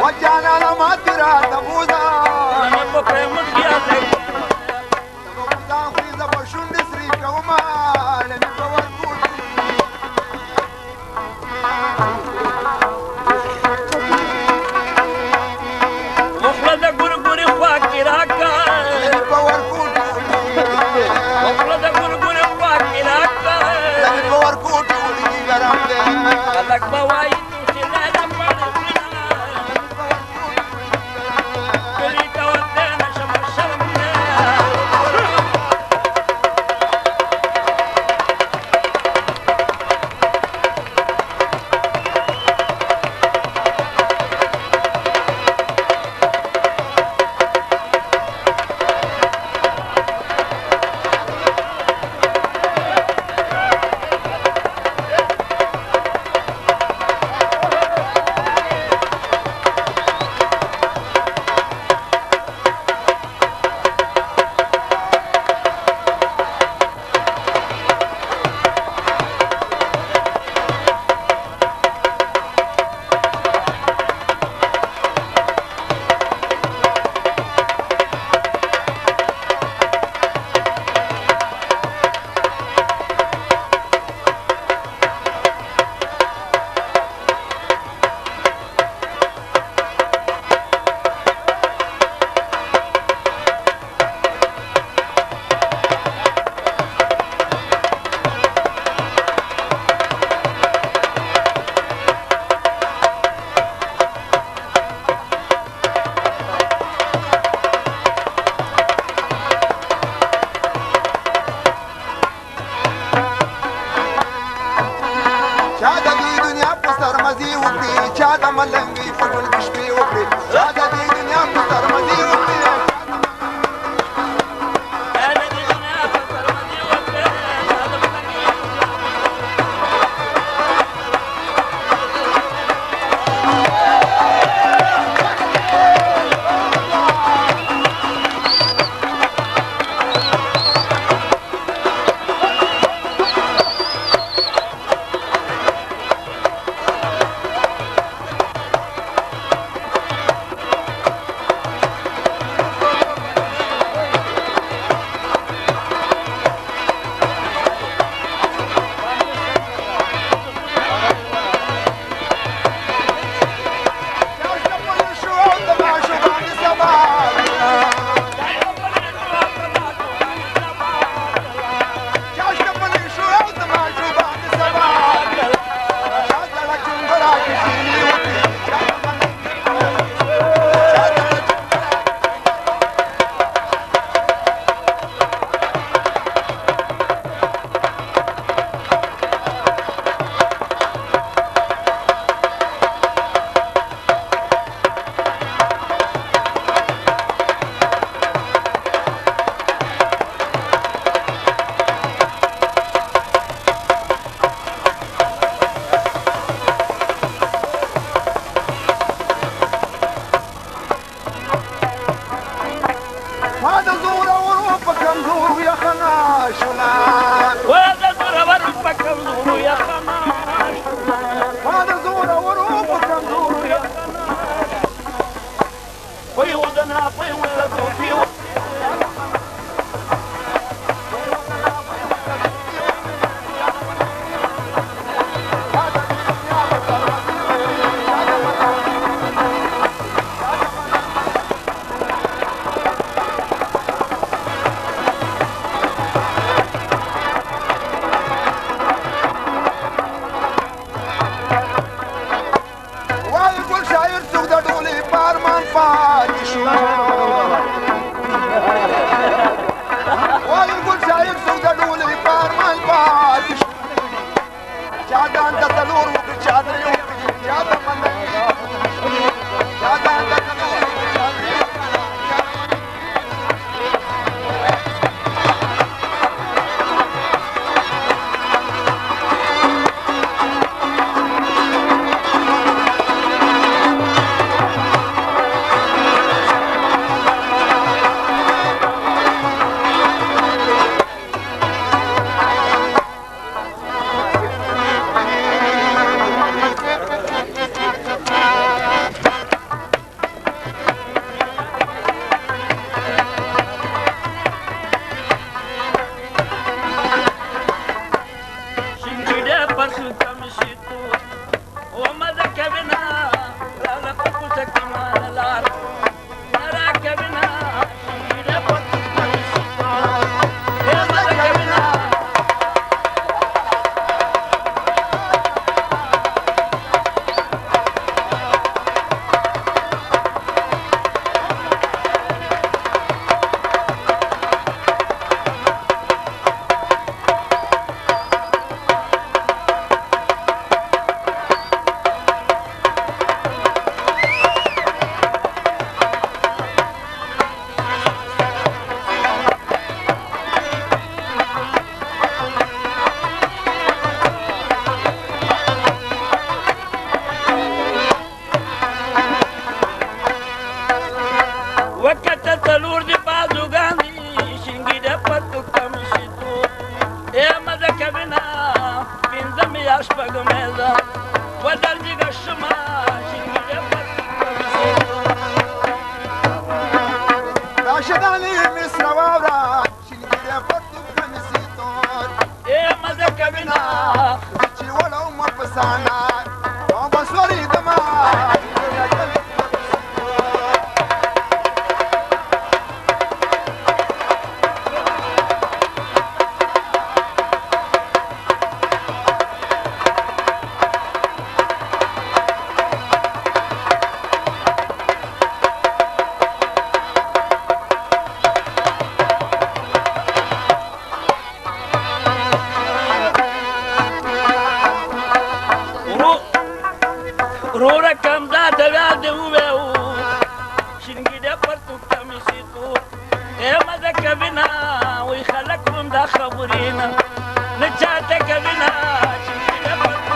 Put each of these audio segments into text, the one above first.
وجانا لما ترى تبودا تبودا في زبشون نسري كوما لم يبوركوت مفرد غرغر فاكراكا لم يبوركوت مفرد غرغر فاكراكا لم يبوركوت لك بواي تشلال چا د ملنګي په ګل کې شپې وکړې چا د دې دنیا په سرمدي وکړې هذا زور اوروبا كم زور يا خناشنا وهذا زور اوروبا كم زور يا خناش هذا زور اوروبا كم زور يا ويودنا ولا في سانا بسوري دما رورا کم دا دویا دیویو شنگی ده پرتو کمیسی تو ایما دا کبینا وی خلق من دا خبرینا نچاتا کبینا شنگی ده پرتو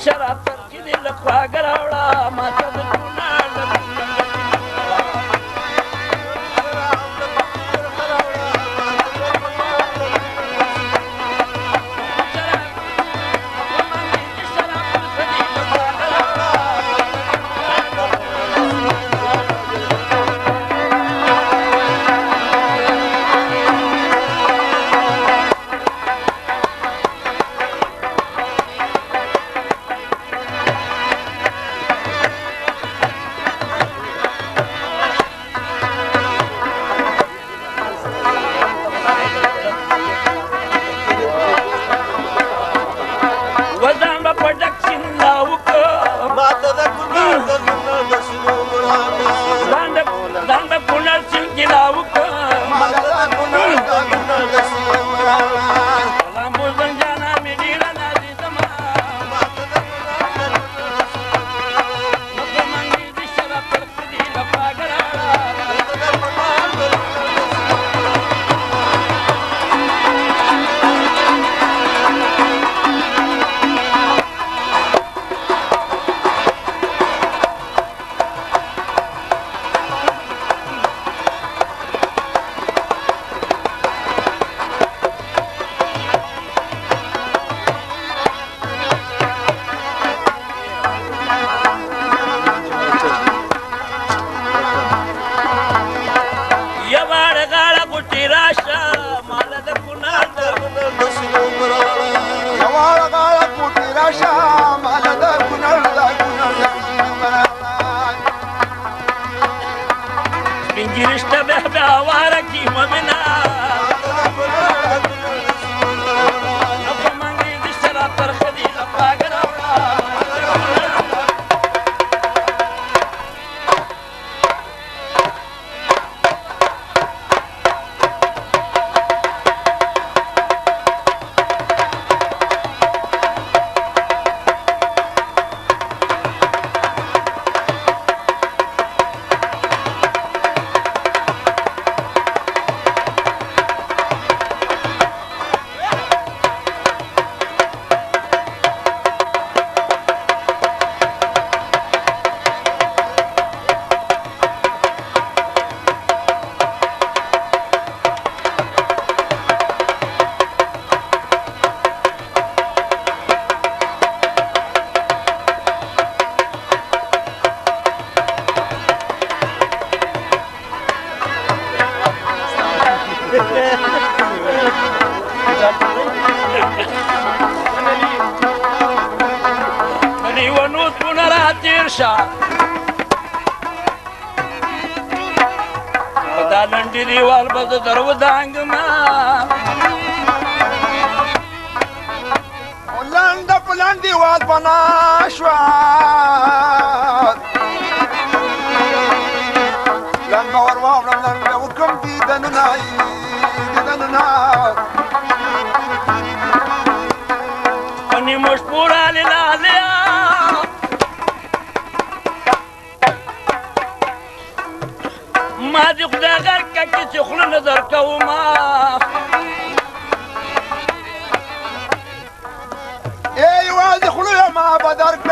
شراب ترکی دی لخوا گراوڑا ماتا دا کنار دا Girişte behbe avara kim amina Nafaman gidi şarap tarkadi lafa garavra Mani wanut punaratir sha Padalan diri wal bad darwadang ma Ulanda pulandi wal panashwa Langa warwa langa ukum di danunai Ani moshpura lilalya ما دي خدا غير كاكي تخلو نظر كوما ايوه دخلوا يا ما بدرك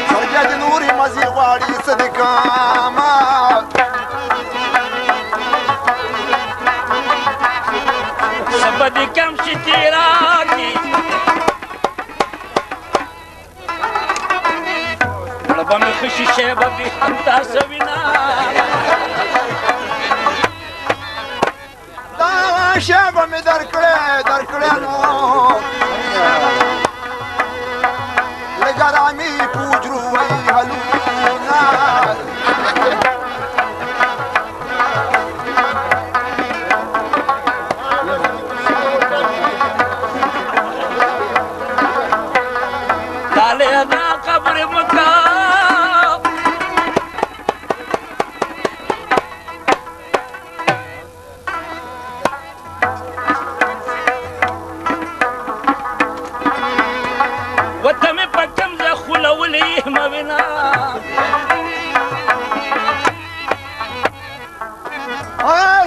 سجاد نوري مزيد چې تیرا کی لبا می خشی شیبه بی انتا سوینا دا شیبه می درکړه نو لګرامی پوجرو وی حلونا داله دا قبر مکا وتمي پکم ز خلولې موینا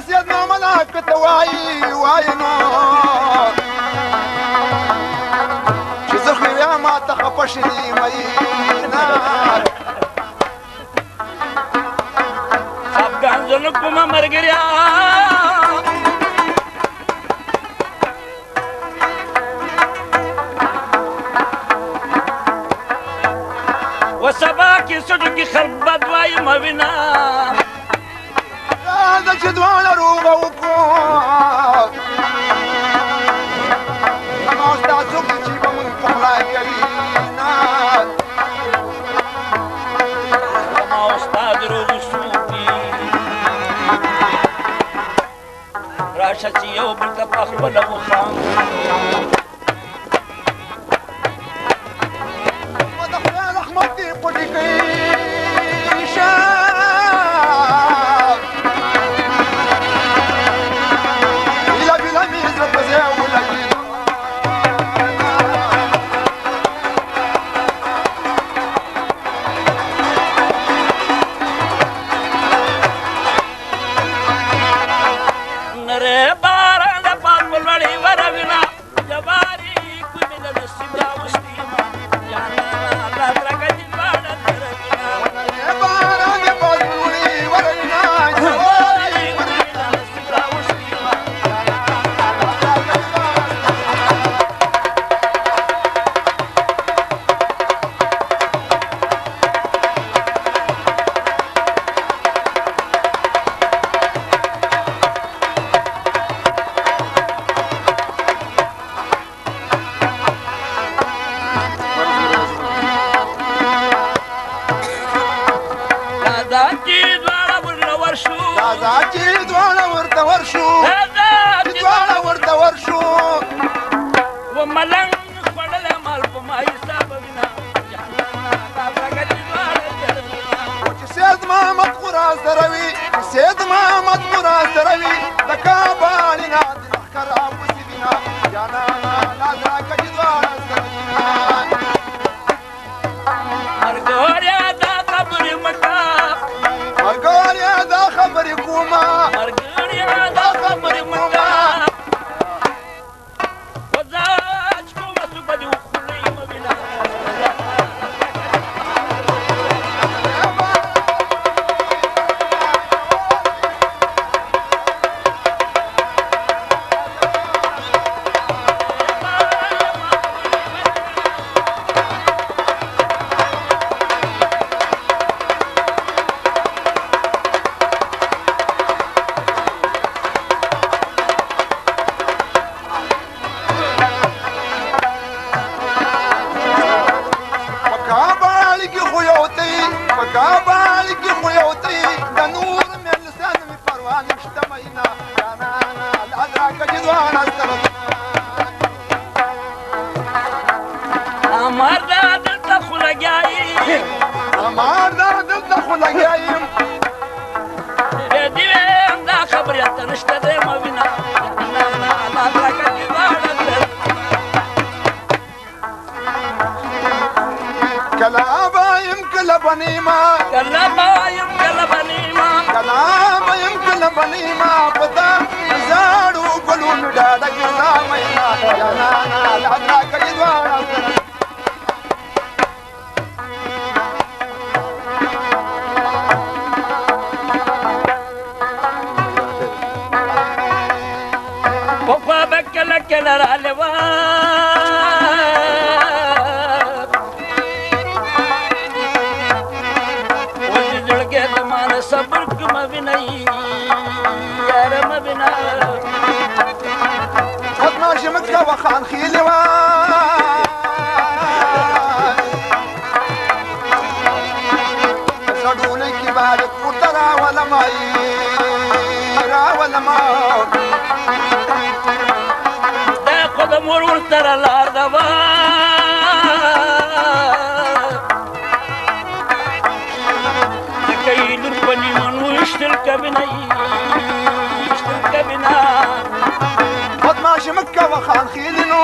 سید محمد حق ته وای نو چې زه خو یا ما ته خپشي مینا افغان زنو کومه مرګریا وسبا کی سټ کی خربت وای موینا دا چې دواړه روغ وکړو نو تاسو چې په موږ په خلای کوي نه ما استاد روغ شوقي راشه چې یو بل ته په خپل وخام کله راغلی وه اوس دې زړګی د مانه صبر که مه وینئ یاره مه وینه بدماشي مه کوه خان خیلې وه ډولۍ کې باید پورته راولمه دا خو د مور ورسره لار ده وه ځکه یې لور په نیمنو ویشتل کبینه ویشتل کبینه بدماشي مه کوه خان خیلې نو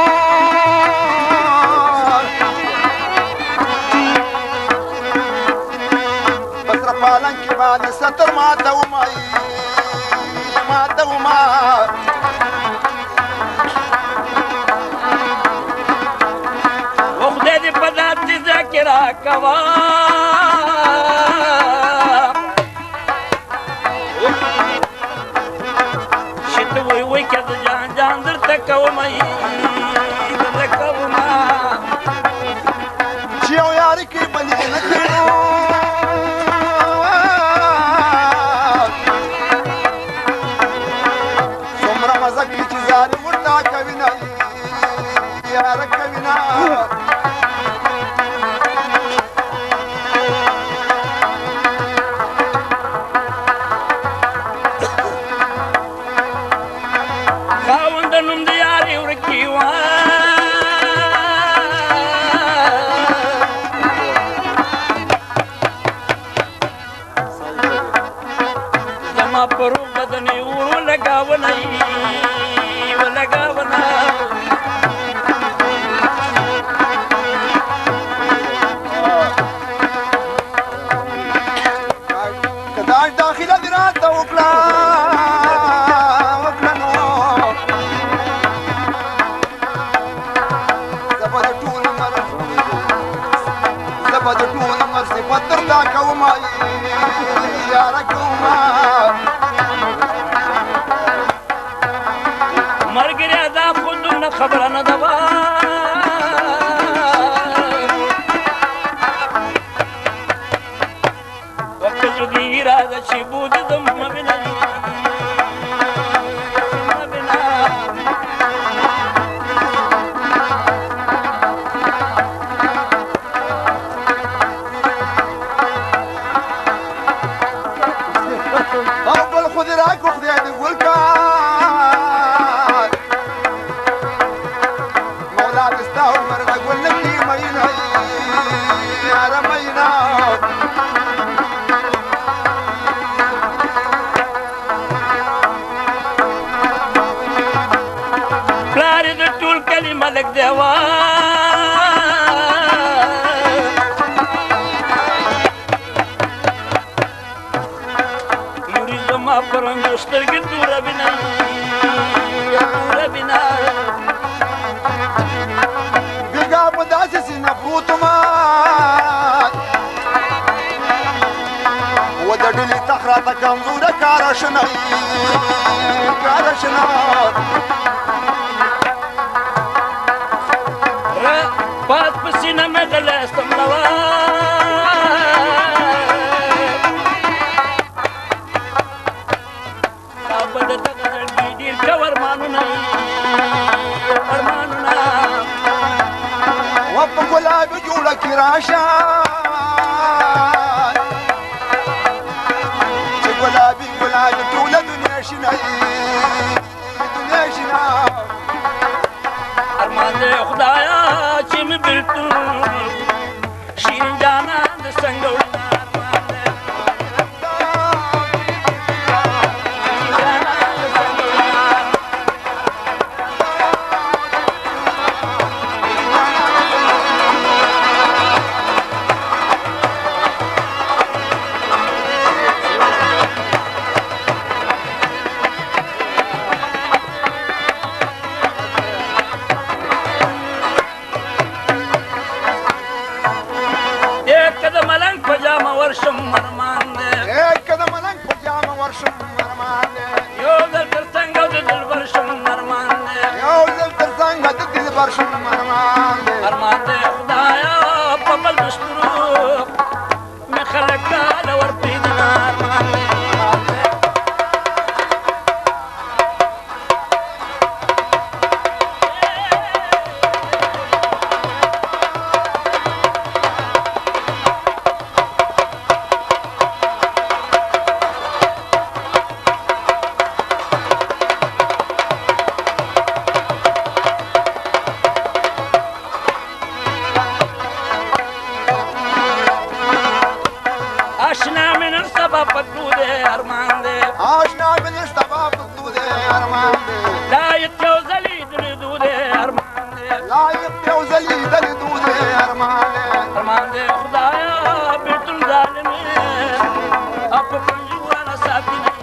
پالن کې باندې ستر ماته ومای ماته وما و خدای دې په داسې ځای کې راکوه چې ته وایې وایې که زه جان جان درته کومه درته کومه چې یو یاري کې بلې نه کړو خاوند نوم د یارې ورکي وه زما په روح بدن یې ور ولګاونی ولګاونه که داش داخله دې راته وکړه پتردا کوما یارا کوما مرګریا دا خودونه خبره نه ده وه وقت زړګي راځه چې بود زم مه وینه مه وینه او ګل خو دې راکړو خدای دې ګل کا مولا دې ستا عمر د ګل نه کړي مینه یاره مینه پلار یې د ټول کلي ملک دی وه پرنګو سترګې توره بینه توره بینه بیګا په داسې سینه پروت ما و د ډلې تخ راته کمزوره کاره شنه کاره شنه پاس په سینه مې غلی استمړوه ګلابي جوړه کې راشه چې ګلابي ګلابي ټوله دنیا شنه دنیا شنه ارمان دې خدایا چې مې بېلتون شیرین جانان د څنګه ورشم ارمان دې کده ملنګ په جامه ورشم ارمان دې یو ځل تر څنګه د دل ورشم ارمان دې یو ځل ارمان دي آشنا من استباب الدودة أرمان دي لا يتوزلي دودة ارمان دي لا يبتوزلي دودة أرمان دي ارمان دي خدايا بيت الظالمين اب بنجو انا ساكنه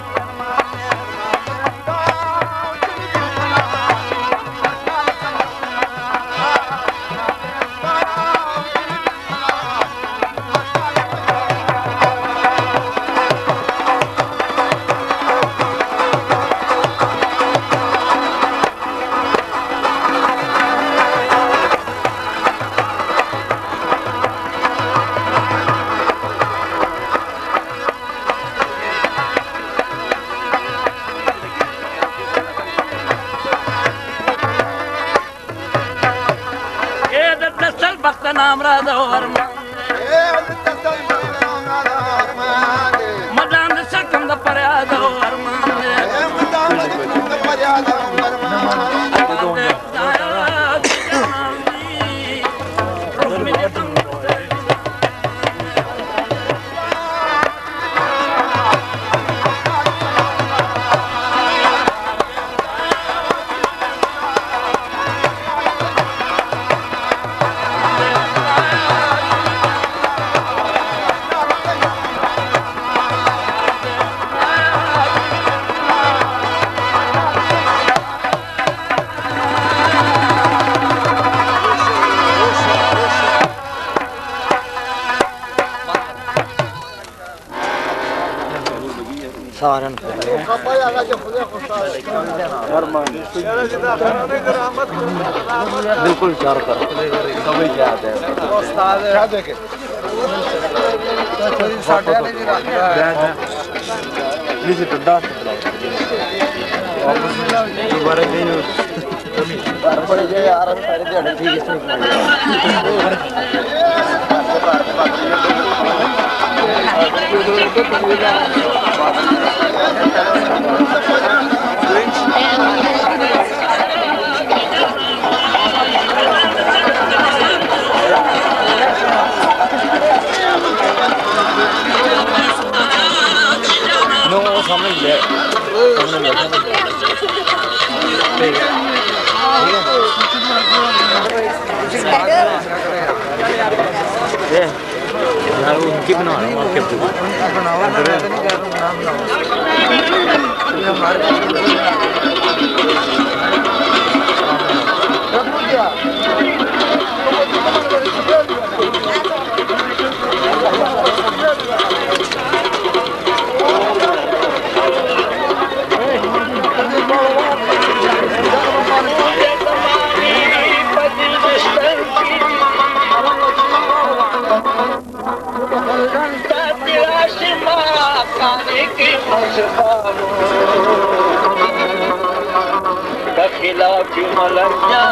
نام را دور مدام سکم د پریا دور سارن बिल्कुल चार कर सभी जाते हैं क्या देखे नीचे तो दास दोबारा कहीं पड़ जाए यार सारे दिहाड़ी ठीक No, समझ ले ठीक है यार उनकी बना रहा हूँ आपके खिलाफ मलैया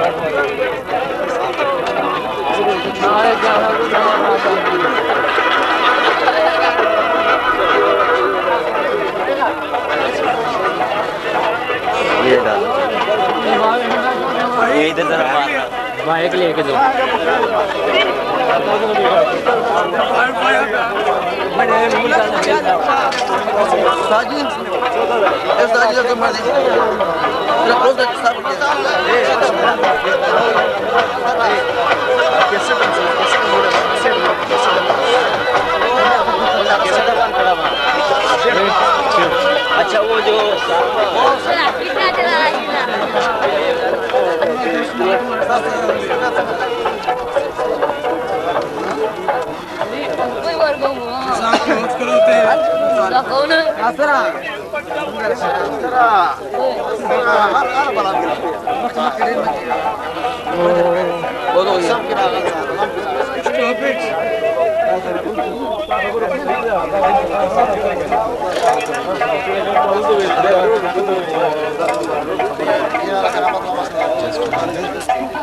ये डाल ये इधर जरा मारना बाइक लेके दो साजी साजी तो मर दे रोज सब कैसे अच्छा वो जो Just